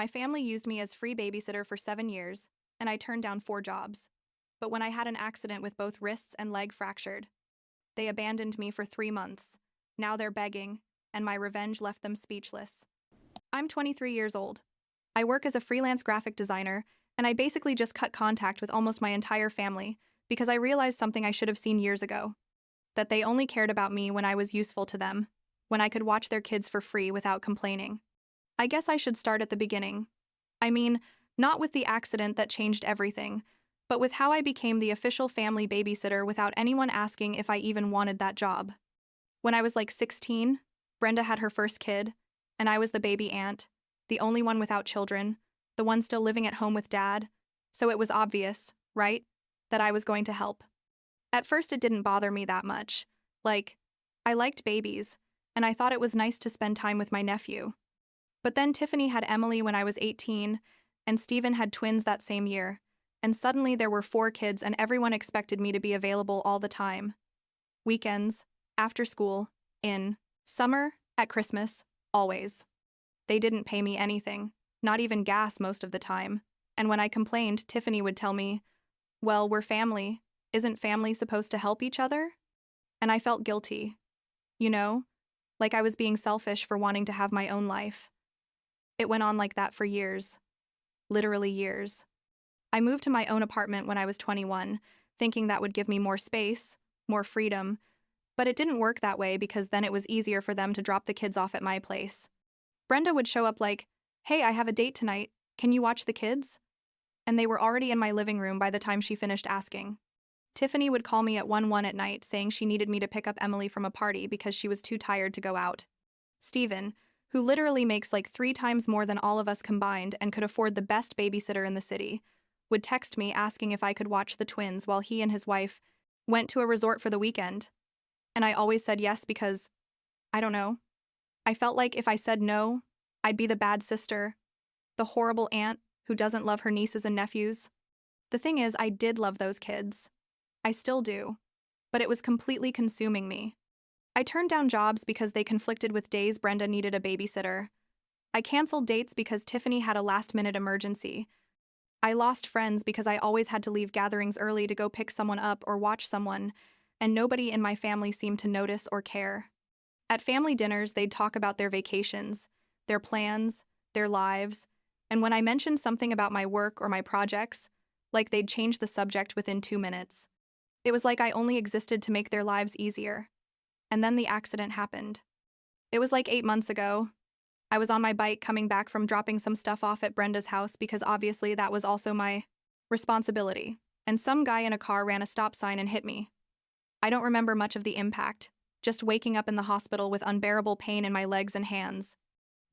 My family used me as free babysitter for 7 years, and I turned down 4 jobs. But when I had an accident with both wrists and leg fractured, they abandoned me for 3 months. Now they're begging, and my revenge left them speechless. I'm 23 years old. I work as a freelance graphic designer, and I basically just cut contact with almost my entire family because I realized something I should have seen years ago: that they only cared about me when I was useful to them, when I could watch their kids for free without complaining. I guess I should start at the beginning. I mean, not with the accident that changed everything, but with how I became the official family babysitter without anyone asking if I even wanted that job. When I was like 16, Brenda had her first kid, and I was the baby aunt, the only one without children, the one still living at home with dad, so it was obvious, right, that I was going to help. At first it didn't bother me that much. I liked babies, and I thought it was nice to spend time with my nephew. But then Tiffany had Emily when I was 18, and Stephen had twins that same year, and suddenly there were 4 kids and everyone expected me to be available all the time. Weekends, after school, in summer, at Christmas, always. They didn't pay me anything, not even gas most of the time, and when I complained, Tiffany would tell me, "Well, we're family. Isn't family supposed to help each other?" And I felt guilty. You know, like I was being selfish for wanting to have my own life. It went on like that for years. Literally years. I moved to my own apartment when I was 21, thinking that would give me more space, more freedom, but it didn't work that way because then it was easier for them to drop the kids off at my place. Brenda would show up like, "Hey, I have a date tonight. Can you watch the kids?" And they were already in my living room by the time she finished asking. Tiffany would call me at 1:01 at night saying she needed me to pick up Emily from a party because she was too tired to go out. Stephen, who literally makes like 3 times more than all of us combined and could afford the best babysitter in the city, would text me asking if I could watch the twins while he and his wife went to a resort for the weekend. And I always said yes because, I don't know, I felt like if I said no, I'd be the bad sister, the horrible aunt who doesn't love her nieces and nephews. The thing is, I did love those kids. I still do. But it was completely consuming me. I turned down jobs because they conflicted with days Brenda needed a babysitter. I canceled dates because Tiffany had a last-minute emergency. I lost friends because I always had to leave gatherings early to go pick someone up or watch someone, and nobody in my family seemed to notice or care. At family dinners, they'd talk about their vacations, their plans, their lives, and when I mentioned something about my work or my projects, like they'd change the subject within 2 minutes. It was like I only existed to make their lives easier. And then the accident happened. It was like 8 months ago. I was on my bike coming back from dropping some stuff off at Brenda's house because obviously that was also my responsibility, and some guy in a car ran a stop sign and hit me. I don't remember much of the impact, just waking up in the hospital with unbearable pain in my legs and hands.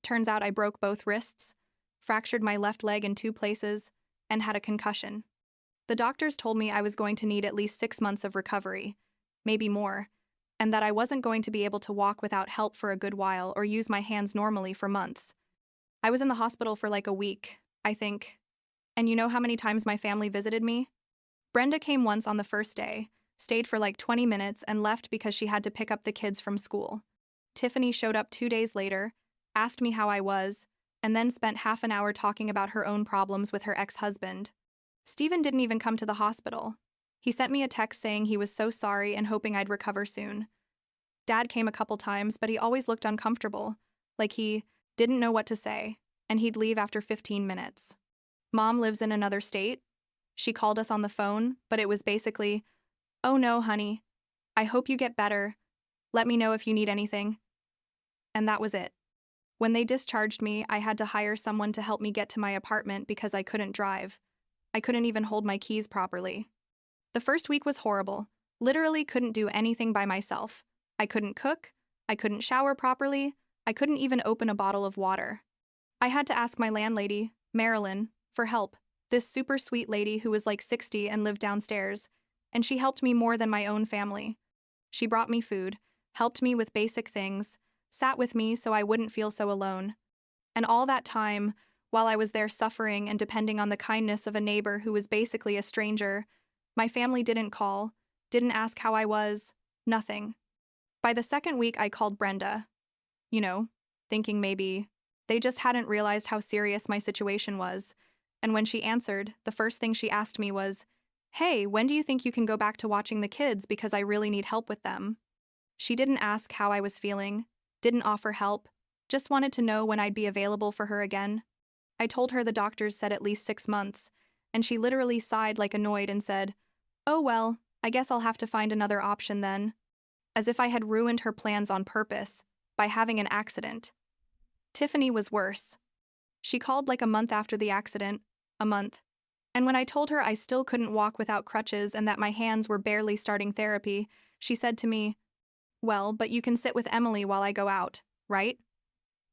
Turns out I broke both wrists, fractured my left leg in 2 places, and had a concussion. The doctors told me I was going to need at least 6 months of recovery, maybe more, and that I wasn't going to be able to walk without help for a good while or use my hands normally for months. I was in the hospital for like a week, I think. And you know how many times my family visited me? Brenda came once on the first day, stayed for like 20 minutes, and left because she had to pick up the kids from school. Tiffany showed up 2 days later, asked me how I was, and then spent half an hour talking about her own problems with her ex-husband. Stephen didn't even come to the hospital. He sent me a text saying he was so sorry and hoping I'd recover soon. Dad came a couple times, but he always looked uncomfortable, like he didn't know what to say, and he'd leave after 15 minutes. Mom lives in another state. She called us on the phone, but it was basically, "Oh no, honey. I hope you get better. Let me know if you need anything." And that was it. When they discharged me, I had to hire someone to help me get to my apartment because I couldn't drive. I couldn't even hold my keys properly. The first week was horrible. Literally couldn't do anything by myself. I couldn't cook, I couldn't shower properly, I couldn't even open a bottle of water. I had to ask my landlady, Marilyn, for help, this super sweet lady who was like 60 and lived downstairs, and she helped me more than my own family. She brought me food, helped me with basic things, sat with me so I wouldn't feel so alone. And all that time, while I was there suffering and depending on the kindness of a neighbor who was basically a stranger, my family didn't call, didn't ask how I was, nothing. By the second week, I called Brenda, thinking maybe They just hadn't realized how serious my situation was. And when she answered, the first thing she asked me was, "Hey, when do you think you can go back to watching the kids because I really need help with them?" She didn't ask how I was feeling, didn't offer help, just wanted to know when I'd be available for her again. I told her the doctors said at least 6 months, and she literally sighed like annoyed and said, "Oh well, I guess I'll have to find another option then." As if I had ruined her plans on purpose by having an accident. Tiffany was worse. She called like a month after the accident, a month. And when I told her I still couldn't walk without crutches and that my hands were barely starting therapy, she said to me, "Well, but you can sit with Emily while I go out, right?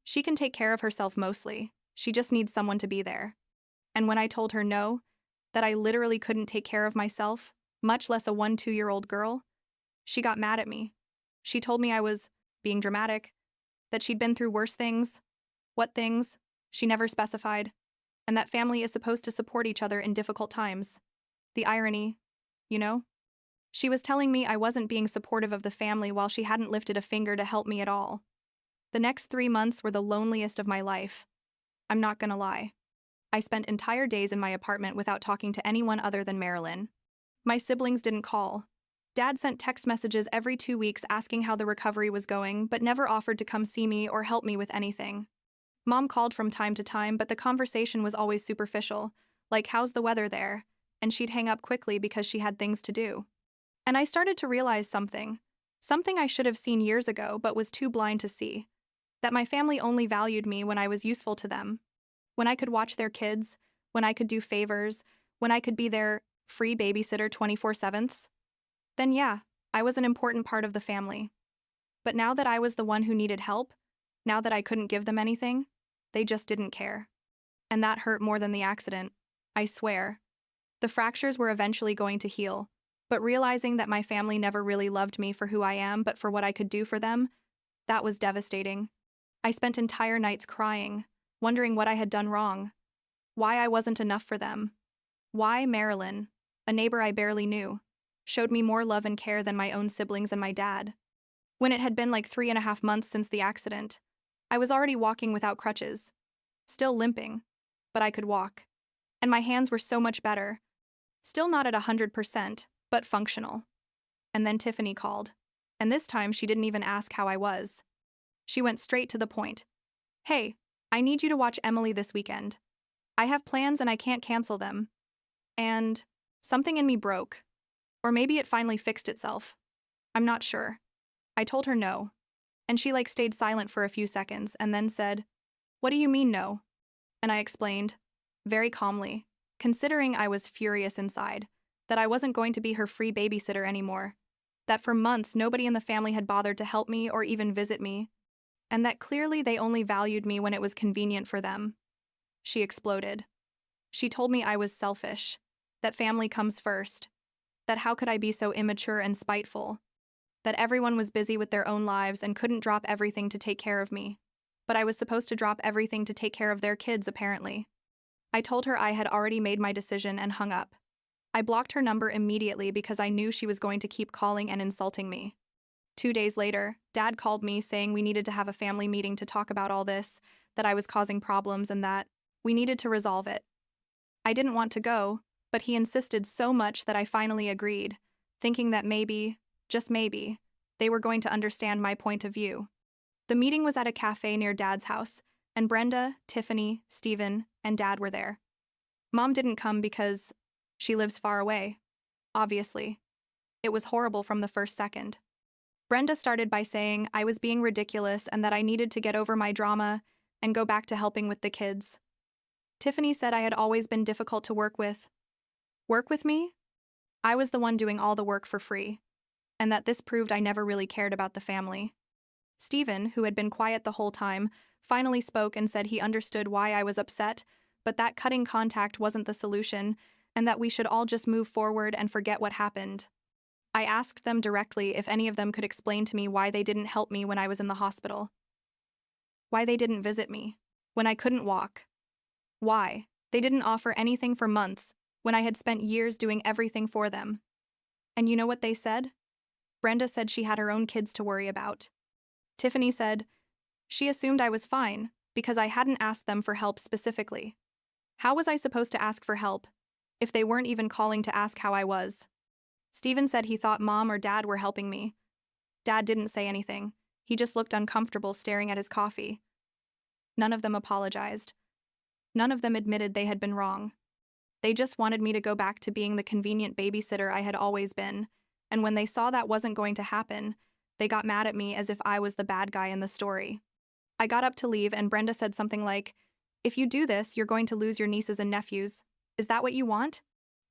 She can take care of herself mostly. She just needs someone to be there." And when I told her no, that I literally couldn't take care of myself, much less a 1-2-year-old girl, she got mad at me. She told me I was being dramatic, that she'd been through worse things. What things? She never specified. And that family is supposed to support each other in difficult times. The irony, you know? She was telling me I wasn't being supportive of the family while she hadn't lifted a finger to help me at all. The next 3 months were the loneliest of my life. I'm not gonna lie. I spent entire days in my apartment without talking to anyone other than Marilyn. My siblings didn't call. Dad sent text messages every 2 weeks asking how the recovery was going, but never offered to come see me or help me with anything. Mom called from time to time, but the conversation was always superficial, like "How's the weather there?" And she'd hang up quickly because she had things to do. And I started to realize something I should have seen years ago but was too blind to see, that my family only valued me when I was useful to them, when I could watch their kids, when I could do favors, when I could be their free babysitter 24/7. Then yeah, I was an important part of the family. But now that I was the one who needed help, now that I couldn't give them anything, they just didn't care. And that hurt more than the accident, I swear. The fractures were eventually going to heal, but realizing that my family never really loved me for who I am but for what I could do for them, that was devastating. I spent entire nights crying, wondering what I had done wrong, why I wasn't enough for them, why Marilyn, a neighbor I barely knew, showed me more love and care than my own siblings and my dad. When it had been like 3.5 months since the accident, I was already walking without crutches, still limping, but I could walk. And my hands were so much better, still not at 100%, but functional. And then Tiffany called, and this time she didn't even ask how I was. She went straight to the point. "Hey, I need you to watch Emily this weekend. I have plans and I can't cancel them." And something in me broke. Or maybe it finally fixed itself. I'm not sure. I told her no. And she stayed silent for a few seconds and then said, "What do you mean no?" And I explained, very calmly, considering I was furious inside, that I wasn't going to be her free babysitter anymore, that for months nobody in the family had bothered to help me or even visit me, and that clearly they only valued me when it was convenient for them. She exploded. She told me I was selfish, that family comes first, that how could I be so immature and spiteful, that everyone was busy with their own lives and couldn't drop everything to take care of me, but I was supposed to drop everything to take care of their kids apparently. I told her I had already made my decision and hung up. I blocked her number immediately because I knew she was going to keep calling and insulting me. 2 days later, Dad called me saying we needed to have a family meeting to talk about all this, that I was causing problems and that we needed to resolve it. I didn't want to go, but he insisted so much that I finally agreed, thinking that maybe, just maybe, they were going to understand my point of view. The meeting was at a cafe near Dad's house, and Brenda, Tiffany, Stephen, and Dad were there. Mom didn't come because she lives far away, obviously. It was horrible from the first second. Brenda started by saying I was being ridiculous and that I needed to get over my drama and go back to helping with the kids. Tiffany said I had always been difficult to work with. Work with me? I was the one doing all the work for free, and that this proved I never really cared about the family. Stephen, who had been quiet the whole time, finally spoke and said he understood why I was upset, but that cutting contact wasn't the solution, and that we should all just move forward and forget what happened. I asked them directly if any of them could explain to me why they didn't help me when I was in the hospital. Why they didn't visit me when I couldn't walk. Why they didn't offer anything for months when I had spent years doing everything for them. And you know what they said? Brenda said she had her own kids to worry about. Tiffany said she assumed I was fine, because I hadn't asked them for help specifically. How was I supposed to ask for help if they weren't even calling to ask how I was? Steven said he thought mom or dad were helping me. Dad didn't say anything. He just looked uncomfortable staring at his coffee. None of them apologized. None of them admitted they had been wrong. They just wanted me to go back to being the convenient babysitter I had always been, and when they saw that wasn't going to happen, they got mad at me as if I was the bad guy in the story. I got up to leave and Brenda said something like, "If you do this, you're going to lose your nieces and nephews. Is that what you want?"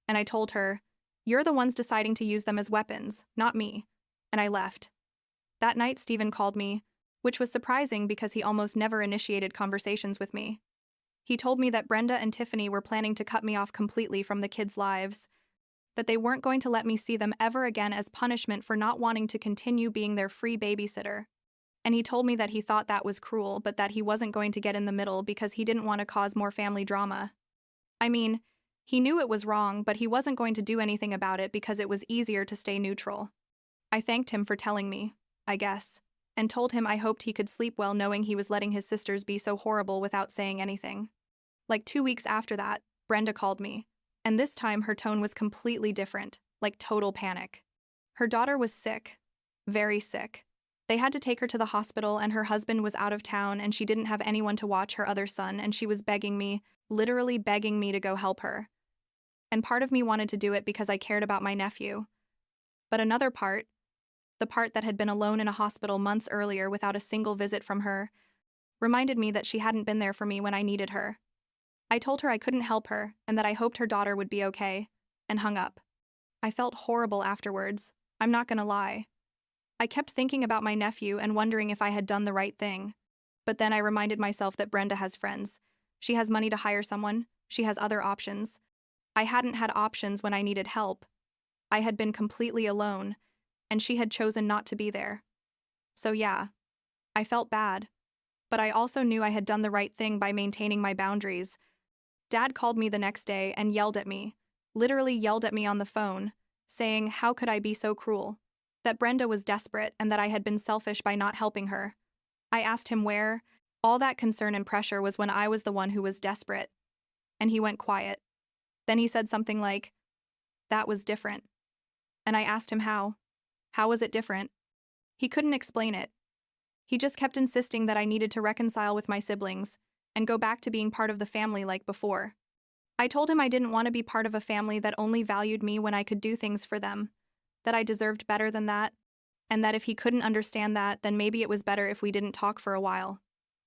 And I told her, "You're the ones deciding to use them as weapons, not me." And I left. That night, Steven called me, which was surprising because he almost never initiated conversations with me. He told me that Brenda and Tiffany were planning to cut me off completely from the kids' lives, that they weren't going to let me see them ever again as punishment for not wanting to continue being their free babysitter. And he told me that he thought that was cruel, but that he wasn't going to get in the middle because he didn't want to cause more family drama. I mean, he knew it was wrong, but he wasn't going to do anything about it because it was easier to stay neutral. I thanked him for telling me, I guess, and told him I hoped he could sleep well knowing he was letting his sisters be so horrible without saying anything. Like 2 weeks after that, Brenda called me, and this time her tone was completely different, like total panic. Her daughter was sick, very sick. They had to take her to the hospital and her husband was out of town and she didn't have anyone to watch her other son and she was begging me, literally begging me to go help her. And part of me wanted to do it because I cared about my nephew. But another part, the part that had been alone in a hospital months earlier without a single visit from her, reminded me that she hadn't been there for me when I needed her. I told her I couldn't help her and that I hoped her daughter would be okay, and hung up. I felt horrible afterwards, I'm not gonna lie. I kept thinking about my nephew and wondering if I had done the right thing. But then I reminded myself that Brenda has friends. She has money to hire someone, she has other options. I hadn't had options when I needed help. I had been completely alone, and she had chosen not to be there. So yeah, I felt bad. But I also knew I had done the right thing by maintaining my boundaries. Dad called me the next day and yelled at me, literally yelled at me on the phone, saying how could I be so cruel? That Brenda was desperate and that I had been selfish by not helping her. I asked him where. All that concern and pressure was when I was the one who was desperate. And he went quiet. Then he said something like, "That was different." And I asked him how. How was it different? He couldn't explain it. He just kept insisting that I needed to reconcile with my siblings and go back to being part of the family like before. I told him I didn't want to be part of a family that only valued me when I could do things for them, that I deserved better than that, and that if he couldn't understand that, then maybe it was better if we didn't talk for a while.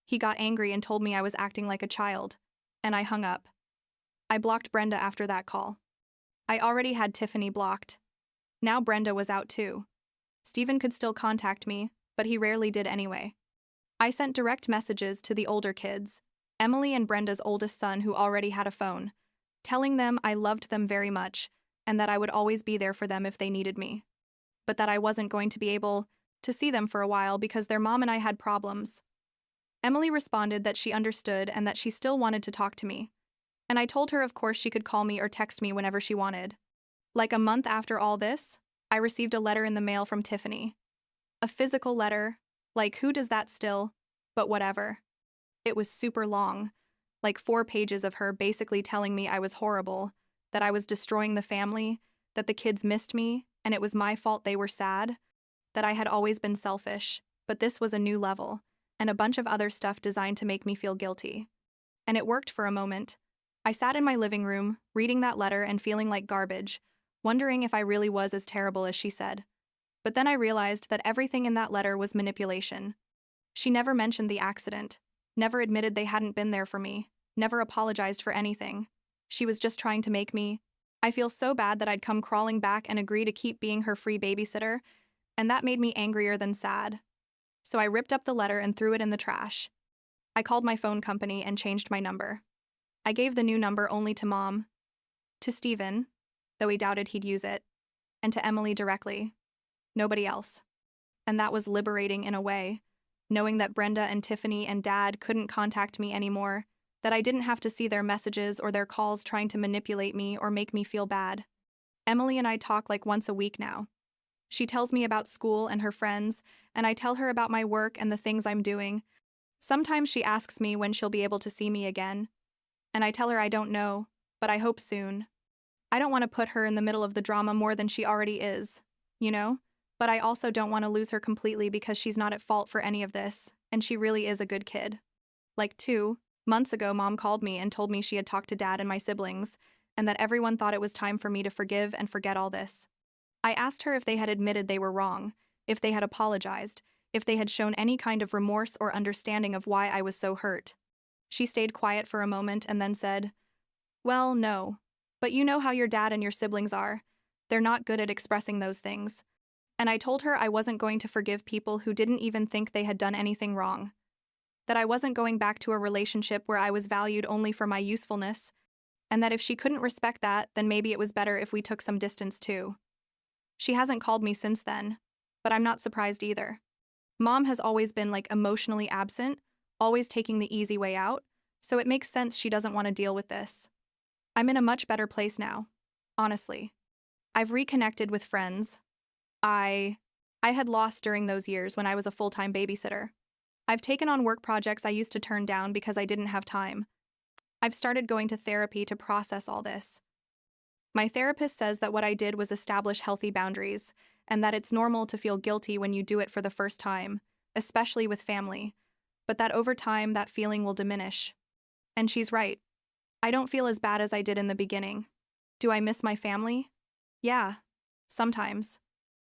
He got angry and told me I was acting like a child, and I hung up. I blocked Brenda after that call. I already had Tiffany blocked. Now Brenda was out too. Steven could still contact me, but he rarely did anyway. I sent direct messages to the older kids, Emily and Brenda's oldest son who already had a phone, telling them I loved them very much and that I would always be there for them if they needed me. But that I wasn't going to be able to see them for a while because their mom and I had problems. Emily responded that she understood and that she still wanted to talk to me. And I told her of course she could call me or text me whenever she wanted. Like a month after all this, I received a letter in the mail from Tiffany. A physical letter, like who does that still? But whatever. It was super long, like 4 pages of her basically telling me I was horrible, that I was destroying the family, that the kids missed me, and it was my fault they were sad, that I had always been selfish, but this was a new level, and a bunch of other stuff designed to make me feel guilty. And it worked for a moment. I sat in my living room, reading that letter and feeling like garbage, wondering if I really was as terrible as she said. But then I realized that everything in that letter was manipulation. She never mentioned the accident, never admitted they hadn't been there for me, never apologized for anything. She was just trying to make me. I feel so bad that I'd come crawling back and agree to keep being her free babysitter, and that made me angrier than sad. So I ripped up the letter and threw it in the trash. I called my phone company and changed my number. I gave the new number only to Mom, to Steven, though he doubted he'd use it, and to Emily directly. Nobody else. And that was liberating in a way, knowing that Brenda and Tiffany and Dad couldn't contact me anymore, that I didn't have to see their messages or their calls trying to manipulate me or make me feel bad. Emily and I talk like once a week now. She tells me about school and her friends, and I tell her about my work and the things I'm doing, Sometimes she asks me when she'll be able to see me again, and I tell her I don't know, but I hope soon. I don't want to put her in the middle of the drama more than she already is, you know? But I also don't want to lose her completely because she's not at fault for any of this, and she really is a good kid. Like 2 months ago, Mom called me and told me she had talked to Dad and my siblings, and that everyone thought it was time for me to forgive and forget all this. I asked her if they had admitted they were wrong, if they had apologized, if they had shown any kind of remorse or understanding of why I was so hurt. She stayed quiet for a moment and then said, "Well, no. But you know how your dad and your siblings are. They're not good at expressing those things." And I told her I wasn't going to forgive people who didn't even think they had done anything wrong. That I wasn't going back to a relationship where I was valued only for my usefulness, and that if she couldn't respect that, then maybe it was better if we took some distance too. She hasn't called me since then, but I'm not surprised either. Mom has always been like emotionally absent, always taking the easy way out, so it makes sense she doesn't want to deal with this. I'm in a much better place now, honestly. I've reconnected with friends I had lost during those years when I was a full-time babysitter. I've taken on work projects I used to turn down because I didn't have time. I've started going to therapy to process all this. My therapist says that what I did was establish healthy boundaries, and that it's normal to feel guilty when you do it for the first time, especially with family, but that over time that feeling will diminish. And she's right. I don't feel as bad as I did in the beginning. Do I miss my family? Yeah, sometimes.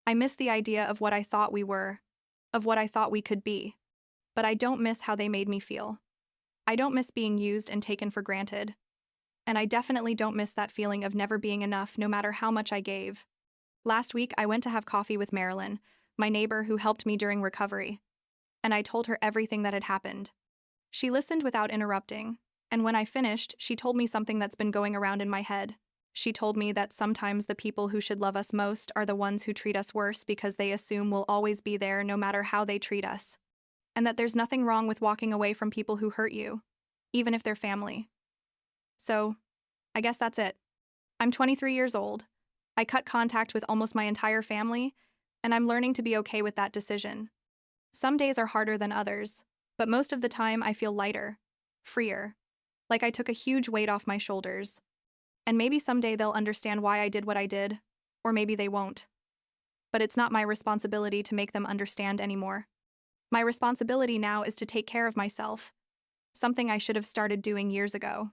I miss the idea of what I thought we were, of what I thought we could be. But I don't miss how they made me feel. I don't miss being used and taken for granted. And I definitely don't miss that feeling of never being enough no matter how much I gave. Last week, I went to have coffee with Marilyn, my neighbor who helped me during recovery, and I told her everything that had happened. She listened without interrupting, and when I finished, she told me something that's been going around in my head. She told me that sometimes the people who should love us most are the ones who treat us worse because they assume we'll always be there no matter how they treat us. And that there's nothing wrong with walking away from people who hurt you, even if they're family. So, I guess that's it. I'm 23 years old. I cut contact with almost my entire family, and I'm learning to be okay with that decision. Some days are harder than others, but most of the time I feel lighter, freer, like I took a huge weight off my shoulders. And maybe someday they'll understand why I did what I did, or maybe they won't. But it's not my responsibility to make them understand anymore. My responsibility now is to take care of myself, something I should have started doing years ago.